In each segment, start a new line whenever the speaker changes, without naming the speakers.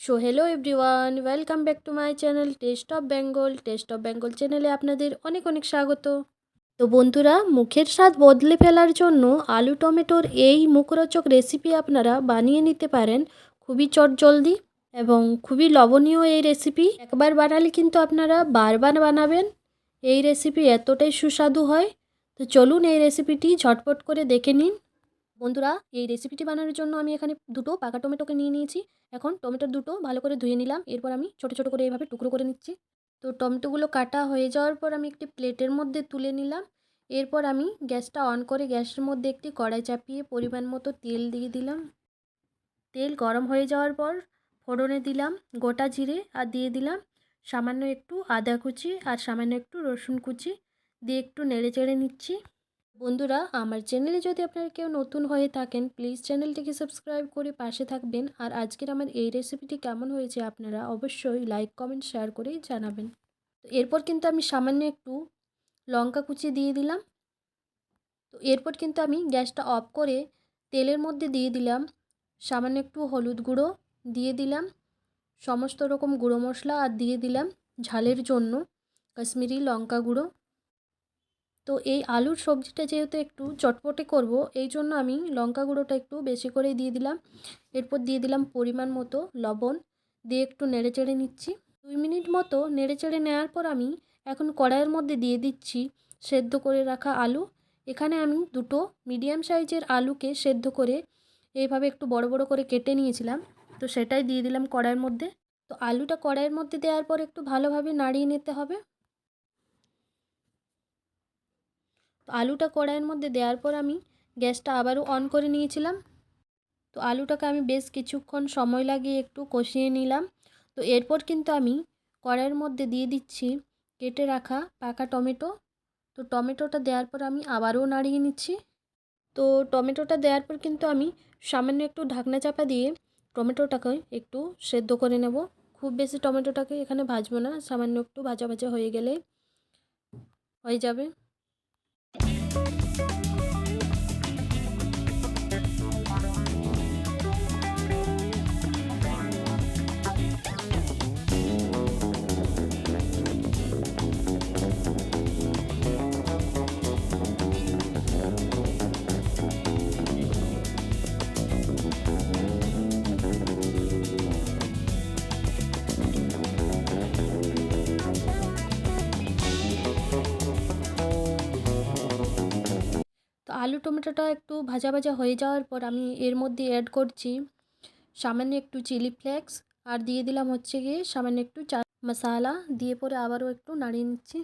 So hello everyone, welcome back to my channel test of Bengal চ্যানেলে আপনাদের অনেক অনেক স্বাগত। তো বন্ধুরা, মুখের স্বাদ বদলে ফেলার জন্য আলু টমেটোর এই মুখরোচক রেসিপি আপনারা বানিয়ে নিতে পারেন খুবই চটজলদি এবং খুবই লবণীয়। এই রেসিপি একবার বানালে কিন্তু আপনারা বারবার বানাবেন। এই রেসিপি এতটাই সুস্বাদু হয়। তো চলুন এই রেসিপিটি ঝটপট করে দেখে নিন। বন্ধুরা, এই রেসিপিটি বানানোর জন্য আমি এখানে দুটো পাকা টমেটোকে নিয়ে নিয়েছি। এখন টমেটোর দুটো ভালো করে ধুয়ে নিলাম। এরপর আমি ছোট ছোট করে এইভাবে টুকরো করে নিচ্ছি। তো টমেটোগুলো কাটা হয়ে যাওয়ার পর আমি একটি প্লেটের মধ্যে তুলে নিলাম। এরপর আমি গ্যাসটা অন করে গ্যাসের মধ্যে একটি কড়াই চাপিয়ে পরিমাণ মতো তেল দিয়ে দিলাম। তেল গরম হয়ে যাওয়ার পর ফোড়নে দিলাম গোটা জিরে আর দিয়ে দিলাম সামান্য একটু আদা কুচি আর সামান্য একটু রসুন কুচি দিয়ে একটু নেড়ে চেড়ে নিচ্ছি। বন্ধুরা, আমার চ্যানেলে যদি আপনারা কেউ নতুন হয়ে থাকেন, প্লিজ চ্যানেলটিকে সাবস্ক্রাইব করে পাশে থাকবেন। আর আজকের আমার এই রেসিপিটি কেমন হয়েছে আপনারা অবশ্যই লাইক কমেন্ট শেয়ার করে জানাবেন। তো এরপর কিন্তু আমি সামান্য একটু লঙ্কা কুচি দিয়ে দিলাম। তো এরপর কিন্তু আমি গ্যাসটা অফ করে তেলের মধ্যে দিয়ে দিলাম সামান্য একটু হলুদ গুঁড়ো, দিয়ে দিলাম সমস্ত রকম গুঁড়ো মশলা আর দিয়ে দিলাম ঝালের জন্য কাশ্মীরি লঙ্কা গুঁড়ো। তো এই আলুর সবজিটা যেহেতু একটু চটপটে করব, এই জন্য আমি লঙ্কা গুঁড়োটা একটু বেশি করেই দিয়ে দিলাম। এরপর দিয়ে দিলাম পরিমাণ মতো লবণ, দিয়ে একটু নেড়েচেড়ে নিচ্ছি। 2 মিনিট মতো নেড়েচেড়ে নেওয়ার পর আমি এখন কড়াইয়ের মধ্যে দিয়ে দিচ্ছি সেদ্ধ করে রাখা আলু। এখানে আমি দুটো মিডিয়াম সাইজের আলুকে সেদ্ধ করে এইভাবে একটু বড় বড় করে কেটে নিয়েছিলাম। তো সেটাই দিয়ে দিলাম কড়াইয়ের মধ্যে। তো আলুটা কড়াইয়ের মধ্যে দেওয়ার পর একটু ভালোভাবে নাড়িয়ে নিতে হবে। তো আলুটা কড়াইয়ের মধ্যে দেওয়ার পর আমি গ্যাসটা আবারও অন করে নিয়েছিলাম। তো আলুটাকে আমি বেশ কিছুক্ষণ সময় লাগিয়ে একটু কষিয়ে নিলাম। তো এরপর কিন্তু আমি কড়াইয়ের মধ্যে দিয়ে দিচ্ছি কেটে রাখা পাকা টমেটো। তো টমেটোটা দেওয়ার পর আমি আবারও নাড়িয়ে নিচ্ছি। তো টমেটোটা দেওয়ার পর কিন্তু আমি সামান্য একটু ঢাকনা চাপা দিয়ে টমেটোটাকে একটু সেদ্ধ করে নেব। খুব বেশি টমেটোটাকে এখানে ভাজবো না, সামান্য একটু ভাজা ভাজা হয়ে গেলে হয়ে যাবে। তো আলু টমেটোটা একটু ভাজা ভাজা হয়ে যাওয়ার পর আমি এর মধ্যে অ্যাড করছি সামান্য একটু চিলি ফ্লেক্স আর দিয়ে দিলাম হচ্ছে গিয়ে সামান্য একটু চাট মশালা, দিয়ে পরে আবারও একটু নাড়িয়ে নিচ্ছি।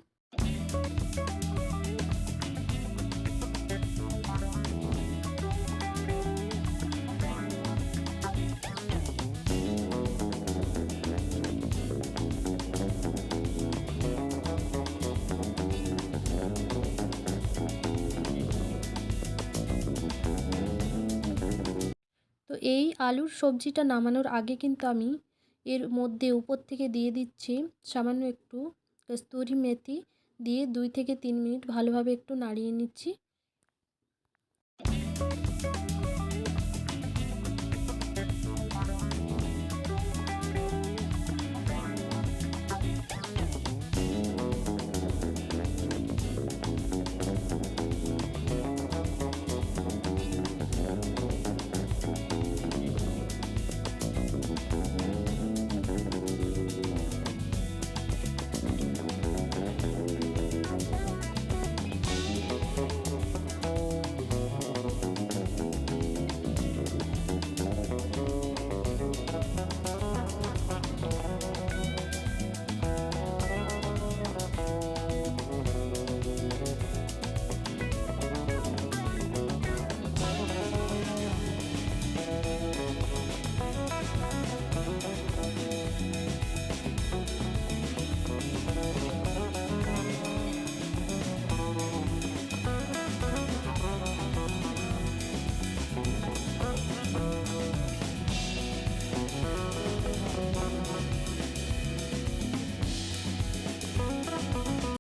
তো এই আলুর সবজিটা নামানোর আগে কিন্তু আমি এর মধ্যে উপর থেকে দিয়ে দিচ্ছি সামান্য একটু কস্তুরি মেথি, দিয়ে 2 থেকে 3 মিনিট ভালোভাবে একটু নাড়িয়ে নিচ্ছি।